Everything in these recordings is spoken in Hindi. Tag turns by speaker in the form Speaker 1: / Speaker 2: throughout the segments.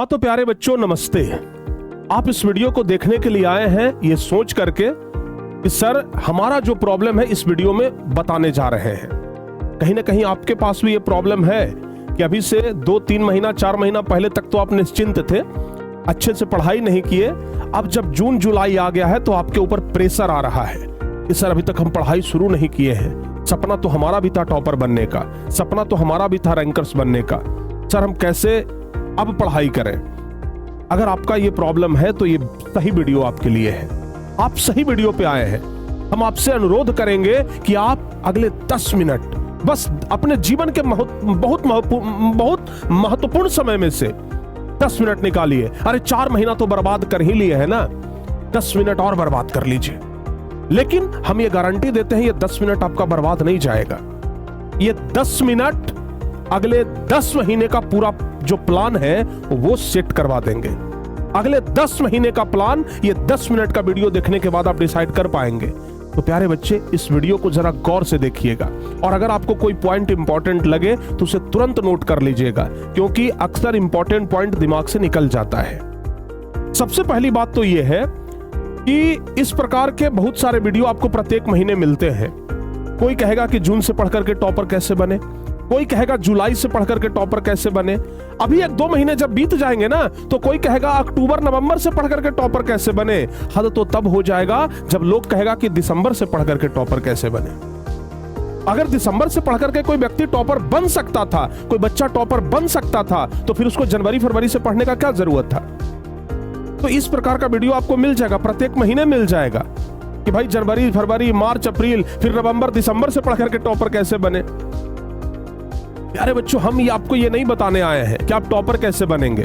Speaker 1: हाँ तो प्यारे बच्चों नमस्ते। आप इस वीडियो को देखने के लिए आए हैं ये सोच करके कि सर हमारा जो प्रॉब्लम है इस वीडियो में बताने जा रहे हैं। कहीं ना कहीं आपके पास भी ये प्रॉब्लम है कि अभी से 2-3 महीना 4 महीना पहले तक तो आप निश्चिंत थे, अच्छे से पढ़ाई नहीं किए। अब जब जून जुलाई आ गया है तो आपके ऊपर प्रेशर आ रहा है कि सर अभी तक हम पढ़ाई शुरू नहीं किए हैं, सपना तो हमारा भी था टॉपर बनने का, सपना तो हमारा भी था रैंकर्स बनने का, सर हम कैसे अब पढ़ाई करें। अगर आपका ये प्रॉब्लम है तो ये सही वीडियो आपके लिए है, आप सही वीडियो पे आए हैं। हम आपसे अनुरोध करेंगे कि आप अगले 10 मिनट बस अपने जीवन के बहुत महत्वपूर्ण समय में से 10 मिनट निकालिए। अरे 4 महीना तो बर्बाद कर ही लिए है ना, 10 मिनट और बर्बाद कर लीजिए। लेकिन हम ये गारंटी देते हैं ये 10 मिनट आपका बर्बाद नहीं जाएगा। ये 10 मिनट अगले 10 महीने का पूरा जो प्लान है वो सेट करवा देंगे। अगले 10 महीने का प्लान ये 10 मिनट का वीडियो देखने के बाद आप डिसाइड कर पाएंगे। तो प्यारे बच्चे इस वीडियो को जरा गौर से देखिएगा और अगर आपको कोई पॉइंट इंपॉर्टेंट लगे तो उसे तुरंत नोट कर लीजिएगा, क्योंकि अक्सर इंपॉर्टेंट पॉइंट दिमाग से निकल जाता है। सबसे पहली बात तो यह है कि इस प्रकार के बहुत सारे वीडियो आपको प्रत्येक महीने मिलते हैं। कोई कहेगा कि जून से पढ़कर के टॉपर कैसे बने, कोई कहेगा जुलाई से पढ़कर के टॉपर कैसे बने। अभी 1-2 महीने जब बीत जाएंगे ना तो कोई कहेगा अक्टूबर नवंबर से पढ़कर के टॉपर कैसे बने। हद तो तब हो जाएगा जब लोग कहेगा कि दिसंबर से पढ़कर के टॉपर कैसे बने। अगर दिसंबर से पढ़कर के कोई व्यक्ति टॉपर बन सकता था, कोई बच्चा टॉपर बन सकता था, तो फिर उसको जनवरी फरवरी से पढ़ने का क्या जरूरत था। तो इस प्रकार का वीडियो आपको मिल जाएगा, प्रत्येक महीने मिल जाएगा कि भाई जनवरी फरवरी मार्च अप्रैल फिर नवंबर दिसंबर से पढ़कर के टॉपर कैसे बने। प्यारे बच्चों हम आपको ये नहीं बताने आए हैं कि आप टॉपर कैसे बनेंगे,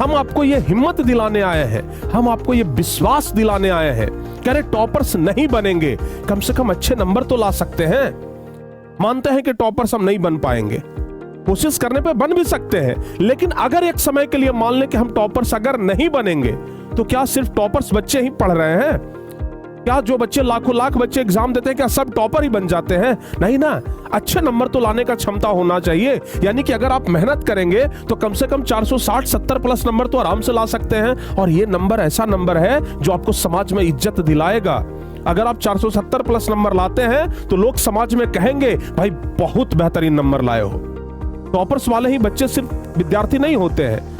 Speaker 1: हम आपको ये हिम्मत दिलाने आए हैं, हम आपको ये विश्वास दिलाने आए हैं कि अरे टॉपर्स नहीं बनेंगे, कम से कम अच्छे नंबर तो ला सकते हैं। मानते हैं कि टॉपर्स हम नहीं बन पाएंगे, कोशिश करने पे बन भी सकते हैं, लेकिन अगर एक समय के लिए मान लें कि हम टॉपर्स अगर नहीं बनेंगे तो क्या सिर्फ टॉपर्स बच्चे ही पढ़ रहे हैं? क्या जो बच्चे लाखों लाख बच्चे एग्जाम देते हैं क्या सब टॉपर ही बन जाते हैं? नहीं ना, अच्छे नंबर तो लाने का क्षमता होना चाहिए। यानी कि अगर आप मेहनत करेंगे तो कम से कम 460-70 प्लस नंबर तो आराम से ला सकते हैं। और ये नंबर ऐसा नंबर है जो आपको समाज में इज्जत दिलाएगा। अगर आप 470 प्लस नंबर लाते हैं तो लोग समाज में कहेंगे भाई बहुत बेहतरीन नंबर लाए हो। टॉपर्स वाले ही बच्चे सिर्फ विद्यार्थी नहीं होते हैं,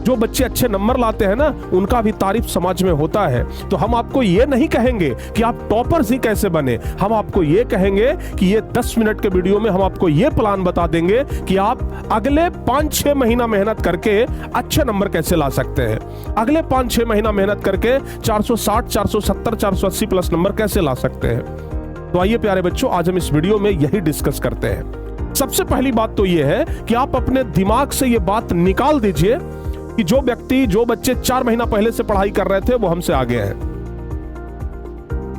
Speaker 1: जो बच्चे अच्छे नंबर लाते हैं ना उनका भी तारीफ समाज में होता है। तो हम आपको ये नहीं कहेंगे कि आप टॉपर्स ही कैसे बने, हम आपको ये कहेंगे कि ये 10 मिनट के वीडियो में हम आपको ये प्लान बता देंगे कि आप अगले 5-6 महीना मेहनत करके अच्छे नंबर कैसे ला सकते हैं। अगले 5-6 महीना मेहनत करके 460, 470, 480 प्लस नंबर कैसे ला सकते हैं। तो आइए प्यारे बच्चों आज हम इस वीडियो में यही डिस्कस करते हैं। सबसे पहली बात तो यह है कि आप अपने दिमाग से यह बात निकाल दीजिए कि जो बच्चे 4 महीना पहले से पढ़ाई कर रहे थे वो हमसे आगे हैं।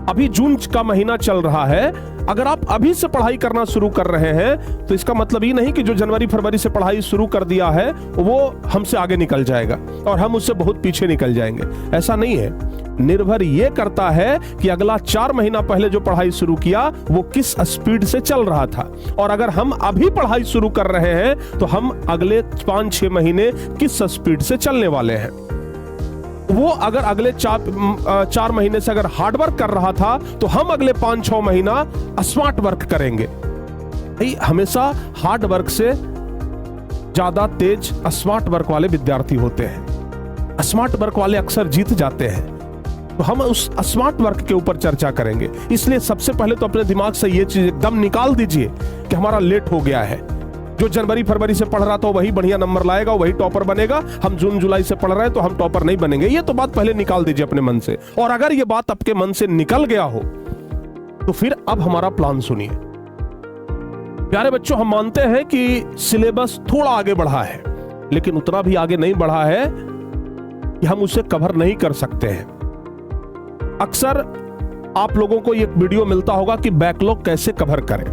Speaker 1: अभी जून का महीना चल रहा है, अगर आप अभी से पढ़ाई करना शुरू कर रहे हैं तो इसका मतलब ये नहीं कि जो जनवरी फरवरी से पढ़ाई शुरू कर दिया है वो हमसे आगे निकल जाएगा और हम उससे बहुत पीछे निकल जाएंगे। ऐसा नहीं है, निर्भर ये करता है कि अगला 4 महीना पहले जो पढ़ाई शुरू किया वो किस स्पीड से चल रहा था। और अगर हम अभी पढ़ाई शुरू कर रहे हैं तो हम अगले 5-6 महीने किस स्पीड से चलने वाले हैं। वो अगर अगले 4 महीने से अगर हार्ड वर्क कर रहा था तो हम अगले 5-6 महीना स्मार्ट वर्क करेंगे। भाई हमेशा हार्ड वर्क से ज्यादा तेज स्मार्ट वर्क वाले विद्यार्थी होते हैं, स्मार्ट वर्क वाले अक्सर जीत जाते हैं। तो हम उस स्मार्ट वर्क के ऊपर चर्चा करेंगे। इसलिए सबसे पहले तो अपने दिमाग से ये चीज एकदम निकाल दीजिए कि हमारा लेट हो गया है। जो जनवरी फरवरी से पढ़ रहा था वही बढ़िया नंबर लाएगा, वही टॉपर बनेगा। हम जून जुलाई से पढ़ रहे हैं तो हम टॉपर नहीं बनेंगे। ये तो बात पहले निकाल दीजिए अपने मन से। और अगर ये बात आपके मन से निकल गया हो तो फिर अब हमारा प्लान सुनिए। प्यारे बच्चों हम मानते हैं कि सिलेबस थोड़ा आगे बढ़ा है, लेकिन उतना भी आगे नहीं बढ़ा है कि हम उसे कवर नहीं कर सकते हैं। अक्सर आप लोगों को ये वीडियो मिलता होगा कि बैकलॉग कैसे कवर करें।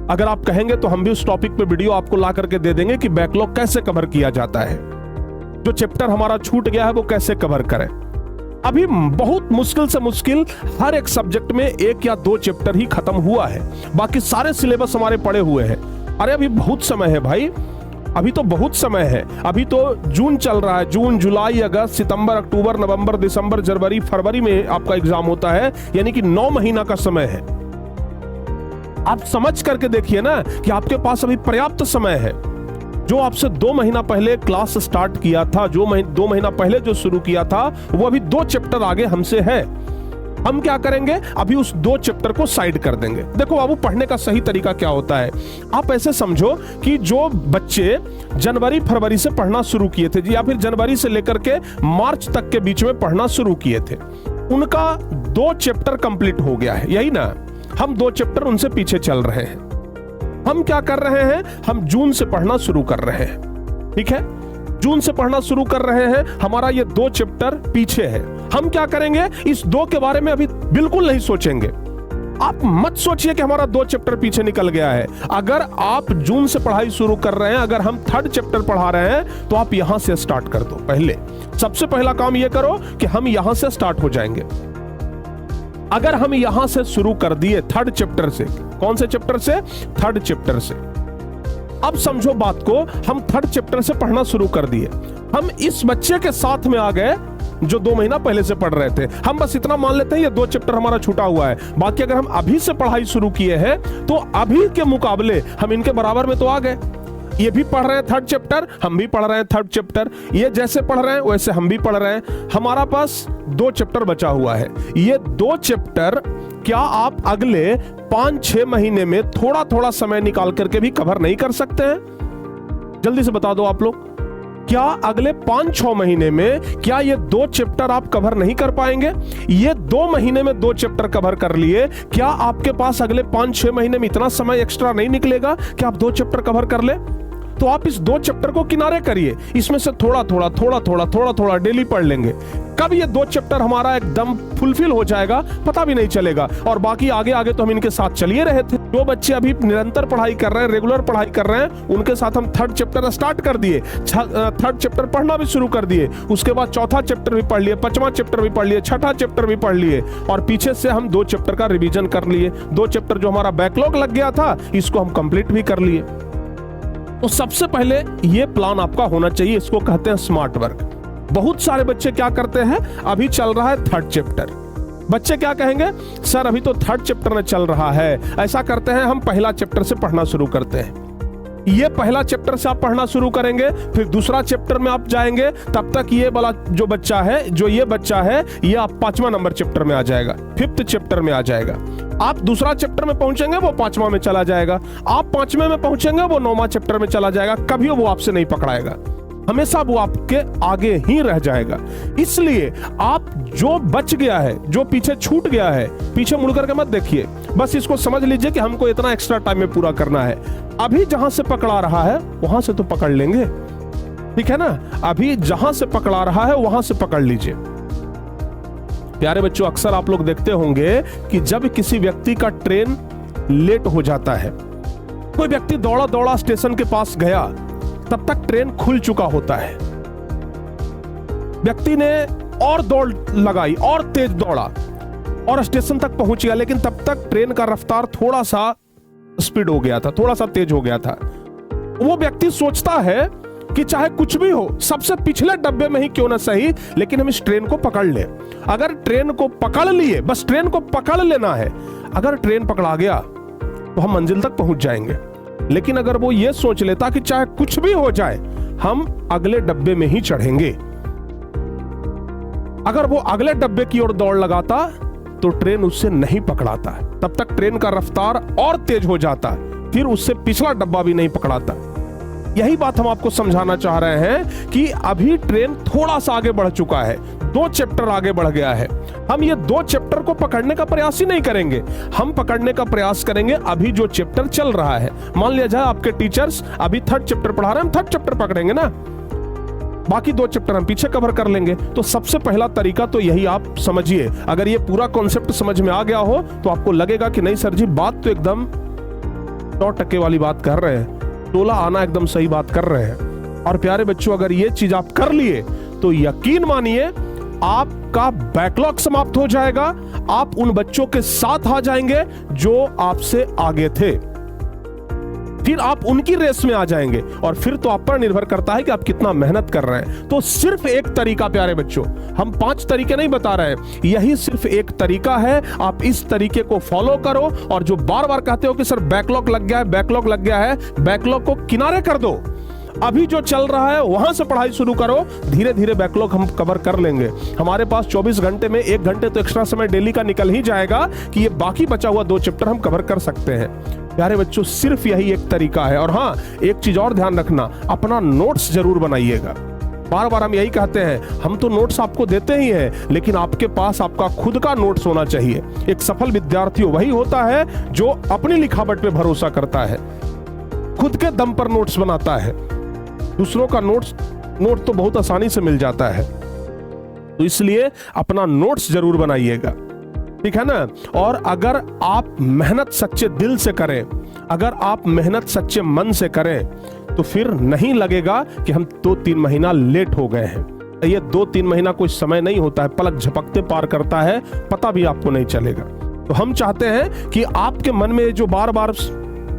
Speaker 1: अगर आप कहेंगे तो हम भी उस टॉपिक पे वीडियो आपको ला करके दे देंगे कि बैकलॉग कैसे कवर किया जाता है, जो चैप्टर हमारा छूट गया है वो कैसे कवर करें। अभी बहुत मुश्किल से मुश्किल हर एक सब्जेक्ट में 1 या 2 चैप्टर ही खत्म हुआ है, बाकी सारे सिलेबस हमारे पड़े हुए हैं। अरे अभी बहुत समय है भाई, अभी तो बहुत समय है, अभी तो जून चल रहा है, जून, जुलाई, अगस्त, सितंबर, अक्टूबर, नवंबर, दिसंबर, जनवरी, फरवरी में आपका एग्जाम होता है, यानी कि 9 महीना का समय है। आप समझ करके देखिए ना कि आपके पास अभी पर्याप्त समय है। जो आपसे 2 महीना पहले क्लास स्टार्ट किया था, जो 2 महीना पहले जो शुरू किया था, वो अभी 2 चैप्टर आगे हमसे है। हम क्या करेंगे, अभी उस 2 चैप्टर को साइड कर देंगे। देखो बाबू, पढ़ने का सही तरीका क्या होता है, आप ऐसे समझो कि जो बच्चे जनवरी फरवरी से पढ़ना शुरू किए थे, या फिर जनवरी से लेकर के मार्च तक के बीच में पढ़ना शुरू किए थे, उनका 2 चैप्टर कंप्लीट हो गया है, यही ना। हम 2 चैप्टर उनसे पीछे चल रहे हैं। हम क्या कर रहे हैं, हम जून से पढ़ना शुरू कर रहे हैं। ठीक है, जून से पढ़ना शुरू कर रहे हैं, हमारा ये 2 चैप्टर पीछे है। हम क्या करेंगे, इस 2 के बारे में अभी बिल्कुल नहीं सोचेंगे। आप मत सोचिए कि हमारा 2 चैप्टर पीछे निकल गया है। अगर आप जून से पढ़ाई शुरू कर रहे हैं, अगर हम 3rd चैप्टर पढ़ा रहे हैं, तो आप यहां से स्टार्ट कर दो। पहले सबसे पहला काम यह करो कि हम यहां से स्टार्ट हो जाएंगे। अगर हम यहां से शुरू कर दिए 3rd चैप्टर से, कौन से चैप्टर से, 3rd चैप्टर से, अब समझो बात को, हम 3rd चैप्टर से पढ़ना शुरू कर दिए। हम इस बच्चे के साथ में आ गए जो 2 महीना पहले से पढ़ रहे थे। हम बस इतना मान लेते हैं ये 2 चैप्टर हमारा छूटा हुआ है। बाकी अगर हम अभी से पढ़ाई शुरू किए हैं, तो अभी के मुकाबले हम इनके बराबर में तो आ गए। ये भी पढ़ रहे हैं 3rd चैप्टर, हम भी पढ़ रहे हैं 3rd चैप्टर। ये जैसे पढ़ रहे हैं वैसे हम भी पढ़ रहे हैं। हमारा पास 2 चैप्टर बचा हुआ है। ये 2 चैप्टर क्या आप अगले 5-6 महीने में थोड़ा थोड़ा समय निकाल करके भी कवर नहीं कर सकते हैं? जल्दी से बता दो आप लोग, क्या अगले 5-6 महीने में क्या ये 2 चैप्टर आप कवर नहीं कर पाएंगे? ये 2 महीने में 2 चैप्टर कवर कर लिए, क्या आपके पास अगले 5-6 महीने में इतना समय एक्स्ट्रा नहीं निकलेगा कि आप 2 चैप्टर कवर कर ले? तो आप इस 2 चैप्टर को किनारे करिए, इसमें से थोड़ा थोड़ा डेली पढ़ लेंगे। कब ये 2 चैप्टर हमारा एकदम फुलफिल हो जाएगा पता भी नहीं चलेगा। और बाकी आगे आगे तो हम इनके साथ चलिए रहे थे। जो बच्चे अभी निरंतर पढ़ाई कर रहे हैं, रेगुलर पढ़ाई कर रहे हैं, उनके साथ हम 3rd चैप्टर स्टार्ट कर दिए, 3rd चैप्टर पढ़ना भी शुरू कर दिए। उसके बाद 4था चैप्टर भी पढ़ लिए, 5वां चैप्टर भी पढ़ लिए, 6ठा चैप्टर भी पढ़ लिए, और पीछे से हम 2 चैप्टर का रिवीजन कर लिए। 2 चैप्टर जो हमारा बैकलॉग लग गया था, इसको हम कंप्लीट भी कर लिए। तो सबसे पहले ये प्लान आपका होना चाहिए, इसको कहते हैं स्मार्ट वर्क। बहुत सारे बच्चे क्या करते हैं, अभी चल रहा है 3rd चैप्टर, बच्चे क्या कहेंगे, सर अभी तो 3rd चैप्टर में चल रहा है। ऐसा करते हैं, हम पहला चैप्टर से पढ़ना शुरू करते हैं। ये पहला चैप्टर से आप पढ़ना शुरू करेंगे, फिर दूसरा चैप्टर में आप जाएंगे, तब तक ये वाला जो बच्चा है, जो ये बच्चा है, ये आप 5वां नंबर चैप्टर में आ जाएगा, 5th चैप्टर में आ जाएगा। आप दूसरा चैप्टर में पहुंचेंगे, वो 5वां में चला जाएगा। आप 5वें में पहुंचेंगे, वो 9वां चैप्टर में चला जाएगा। कभी वो आपसे नहीं पकड़ाएगा, हमेशा वो आपके आगे ही रह जाएगा। इसलिए आप जो बच गया है, जो पीछे छूट गया है, पीछे मुड़ करके मत देखिए, बस इसको समझ लीजिए कि हमको इतना एक्स्ट्रा टाइम में पूरा करना है। अभी जहां से पकड़ा रहा है वहां से तो पकड़ लेंगे, ठीक है ना। अभी जहां से पकड़ा रहा है वहां से पकड़ लीजिए। प्यारे बच्चों, अक्सर आप लोग देखते होंगे कि जब किसी व्यक्ति का ट्रेन लेट हो जाता है, कोई व्यक्ति दौड़ा दौड़ा स्टेशन के पास गया, तब तक ट्रेन खुल चुका होता है। व्यक्ति ने और दौड़ लगाई और तेज दौड़ा और स्टेशन तक पहुंच गया, लेकिन तब तक ट्रेन का रफ्तार थोड़ा सा स्पीड हो गया था, थोड़ा सा तेज हो गया था। वो व्यक्ति सोचता है कि चाहे कुछ भी हो, सबसे पिछले डब्बे में ही क्यों ना सही, लेकिन हम इस ट्रेन को पकड़ ले। अगर ट्रेन को पकड़ लिए, बस ट्रेन को पकड़ लेना है, अगर ट्रेन पकड़ा गया तो हम मंजिल तक पहुंच जाएंगे। लेकिन अगर वो ये सोच लेता कि चाहे कुछ भी हो जाए, हम अगले डब्बे में ही चढ़ेंगे, अगर वो अगले डब्बे की ओर दौड़ लगाता तो ट्रेन उससे नहीं पकड़ाता, तब तक ट्रेन का रफ्तार और तेज हो जाता, फिर उससे पिछला डब्बा भी नहीं पकड़ाता। यही बात हम आपको समझाना चाह रहे हैं कि अभी ट्रेन थोड़ा सा आगे बढ़ चुका है, 2 चैप्टर आगे बढ़ गया है। हम ये 2 चैप्टर को पकड़ने का प्रयास ही नहीं करेंगे, हम पकड़ने का प्रयास करेंगे अभी जो चैप्टर चल रहा है। मान लिया जाए आपके टीचर्स अभी 3rd चैप्टर पढ़ा रहे हैं, हम 3rd चैप्टर पकड़ेंगे ना, बाकी 2 चैप्टर हम पीछे कवर कर लेंगे। तो सबसे पहला तरीका तो यही आप समझिए। अगर ये पूरा कॉन्सेप्ट समझ में आ गया हो तो आपको लगेगा कि नहीं सर जी, बात तो एकदम 100% वाली बात कर रहे हैं, टोला आना एकदम सही बात कर रहे हैं। और प्यारे बच्चों, अगर ये चीज आप कर लिए तो यकीन मानिए आपका बैकलॉग समाप्त हो जाएगा, आप उन बच्चों के साथ आ जाएंगे जो आपसे आगे थे। फिर आप उनकी रेस में आ जाएंगे और फिर तो आप पर निर्भर करता है कि आप कितना मेहनत कर रहे हैं। तो सिर्फ एक तरीका प्यारे बच्चों, हम 5 तरीके नहीं बता रहे हैं, यही सिर्फ एक तरीका है। आप इस तरीके को फॉलो करो और जो बार बार कहते हो कि सर बैकलॉग लग गया है, बैकलॉग लग गया है, बैकलॉग को किनारे कर दो। अभी जो चल रहा है वहां से पढ़ाई शुरू करो, धीरे धीरे बैकलॉग हम कवर कर लेंगे। हमारे पास 24 घंटे में 1 घंटे तो एक्स्ट्रा समय डेली का निकल ही जाएगा कि ये बाकी बचा हुआ 2 चैप्टर हम कवर कर सकते हैं। प्यारे बच्चों, सिर्फ यही एक तरीका है। और हाँ, एक चीज और ध्यान रखना, अपना नोट्स जरूर बनाइएगा। बार बार हम यही कहते हैं, हम तो नोट्स आपको देते ही हैं, लेकिन आपके पास आपका खुद का नोट्स होना चाहिए। एक सफल विद्यार्थी वही होता है जो अपनी लिखावट पे भरोसा करता है, खुद के दम पर नोट्स बनाता है। दूसरों का नोट तो बहुत आसानी से मिल जाता है, तो इसलिए अपना नोट्स जरूर बनाइएगा, ठीक है ना। और अगर आप मेहनत सच्चे दिल से करें, अगर आप मेहनत सच्चे मन से करें, तो फिर नहीं लगेगा कि हम 2-3 महीना लेट हो गए हैं। ये 2-3 महीना कोई समय नहीं होता है, पलक झपकते पार करता है, पता भी आपको नहीं चलेगा। तो हम चाहते हैं कि आपके मन में जो बार बार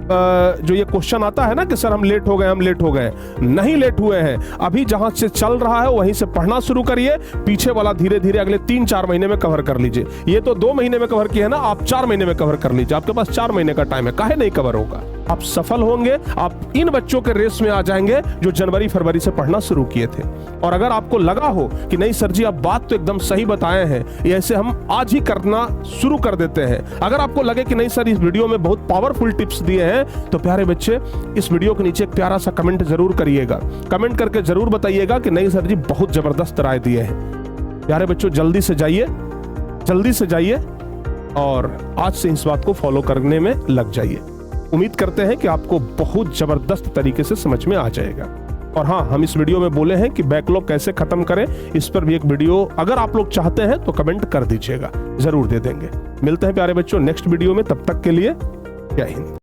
Speaker 1: जो ये क्वेश्चन आता है ना कि सर हम लेट हो गए, हम लेट हो गए, नहीं लेट हुए हैं। अभी जहां से चल रहा है वहीं से पढ़ना शुरू करिए, पीछे वाला धीरे धीरे अगले 3-4 महीने में कवर कर लीजिए। ये तो 2 महीने में कवर किया है ना, आप 4 महीने में कवर कर लीजिए। आपके पास 4 महीने का टाइम है, काहे नहीं कवर होगा। आप सफल होंगे, आप इन बच्चों के रेस में आ जाएंगे जो जनवरी फरवरी से पढ़ना शुरू किए थे। और अगर आपको लगा हो कि नहीं सर जी आप बात तो एकदम सही बताए हैं, ऐसे हम आज ही करना शुरू कर देते हैं, अगर आपको लगे कि नहीं सर इस वीडियो में बहुत पावरफुल टिप्स दिए हैं, तो प्यारे बच्चे इस वीडियो के नीचे एक प्यारा सा कमेंट जरूर करिएगा। कमेंट करके जरूर बताइएगा कि नहीं सर जी बहुत जबरदस्त राय दिए हैं। प्यारे बच्चों, जल्दी से जाइए और आज से इस बात को फॉलो करने में लग जाइए। उम्मीद करते हैं कि आपको बहुत जबरदस्त तरीके से समझ में आ जाएगा। और हाँ, हम इस वीडियो में बोले हैं कि बैकलॉग कैसे खत्म करें, इस पर भी एक वीडियो अगर आप लोग चाहते हैं तो कमेंट कर दीजिएगा, जरूर दे देंगे। मिलते हैं प्यारे बच्चों नेक्स्ट वीडियो में, तब तक के लिए जय हिंद।